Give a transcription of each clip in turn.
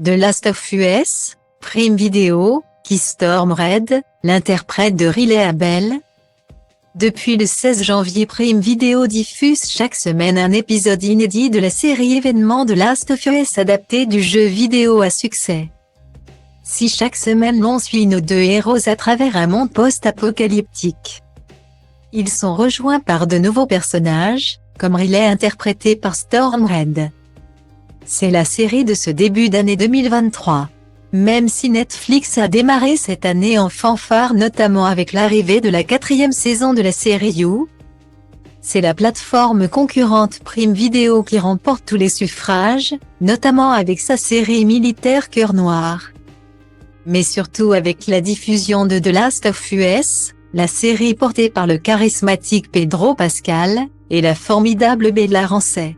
The Last of Us, Prime Video, qui Storm Reid, l'interprète de Riley Abel. Depuis le 16 janvier, Prime Video diffuse chaque semaine un épisode inédit de la série événement The Last of Us adapté du jeu vidéo à succès. Si chaque semaine l'on suit nos deux héros à travers un monde post-apocalyptique. Ils sont rejoints par de nouveaux personnages, comme Riley interprété par Storm Reid. C'est la série de ce début d'année 2023. Même si Netflix a démarré cette année en fanfare notamment avec l'arrivée de la 4e saison de la série You, c'est la plateforme concurrente Prime Video qui remporte tous les suffrages, notamment avec sa série militaire Cœur Noir. Mais surtout avec la diffusion de The Last of Us, la série portée par le charismatique Pedro Pascal, et la formidable Bella Ramsey.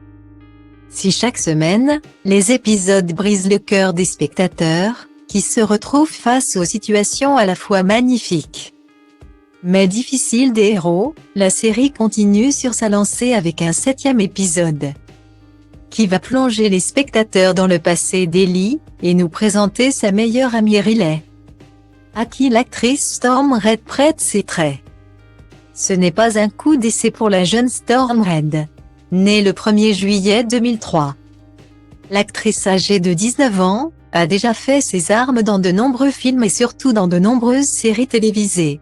Si chaque semaine, les épisodes brisent le cœur des spectateurs, qui se retrouvent face aux situations à la fois magnifiques mais difficiles des héros, la série continue sur sa lancée avec un 7e épisode qui va plonger les spectateurs dans le passé d'Ellie, et nous présenter sa meilleure amie Riley, à qui l'actrice Storm Reid prête ses traits. Ce n'est pas un coup d'essai pour la jeune Storm Reid. Née le 1er juillet 2003. L'actrice âgée de 19 ans, a déjà fait ses armes dans de nombreux films et surtout dans de nombreuses séries télévisées.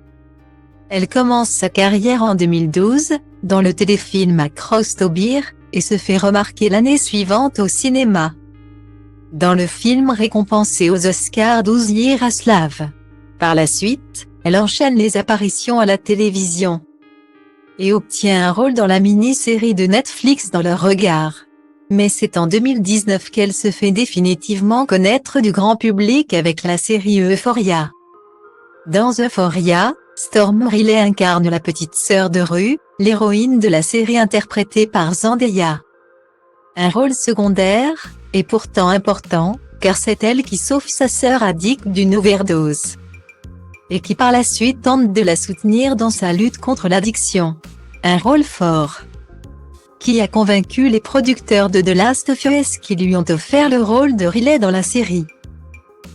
Elle commence sa carrière en 2012, dans le téléfilm Across the Beer, et se fait remarquer l'année suivante au cinéma. Dans le film récompensé aux Oscars 12 Years a Slave. Par la suite, elle enchaîne les apparitions à la télévision et obtient un rôle dans la mini-série de Netflix Dans leur regard. Mais c'est en 2019 qu'elle se fait définitivement connaître du grand public avec la série Euphoria. Dans Euphoria, Storm Riley incarne la petite sœur de Rue, l'héroïne de la série interprétée par Zendaya. Un rôle secondaire, et pourtant important, car c'est elle qui sauve sa sœur addicte d'une overdose, et qui par la suite tente de la soutenir dans sa lutte contre l'addiction. Un rôle fort qui a convaincu les producteurs de The Last of Us qui lui ont offert le rôle de Riley dans la série.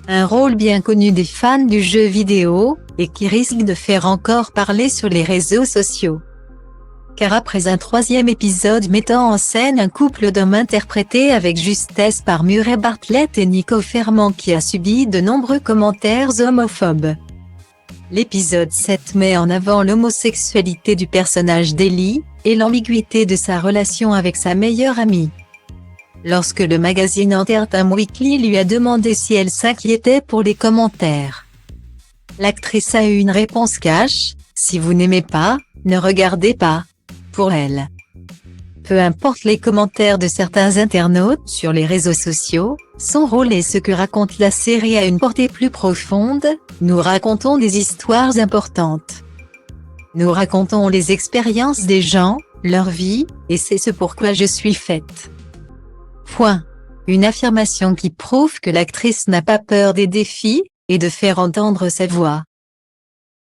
Un rôle bien connu des fans du jeu vidéo, et qui risque de faire encore parler sur les réseaux sociaux. Car après un 3e épisode mettant en scène un couple d'hommes interprété avec justesse par Murray Bartlett et Nico Ferman qui a subi de nombreux commentaires homophobes. L'épisode 7 met en avant l'homosexualité du personnage d'Ellie, et l'ambiguïté de sa relation avec sa meilleure amie. Lorsque le magazine Entertainment Weekly lui a demandé si elle s'inquiétait pour les commentaires, l'actrice a eu une réponse cash: « Si vous n'aimez pas, ne regardez pas. » Pour elle, peu importe les commentaires de certains internautes sur les réseaux sociaux, son rôle et ce que raconte la série a une portée plus profonde. Nous racontons des histoires importantes. Nous racontons les expériences des gens, leur vie, et c'est ce pourquoi je suis faite. Point. Une affirmation qui prouve que l'actrice n'a pas peur des défis, et de faire entendre sa voix.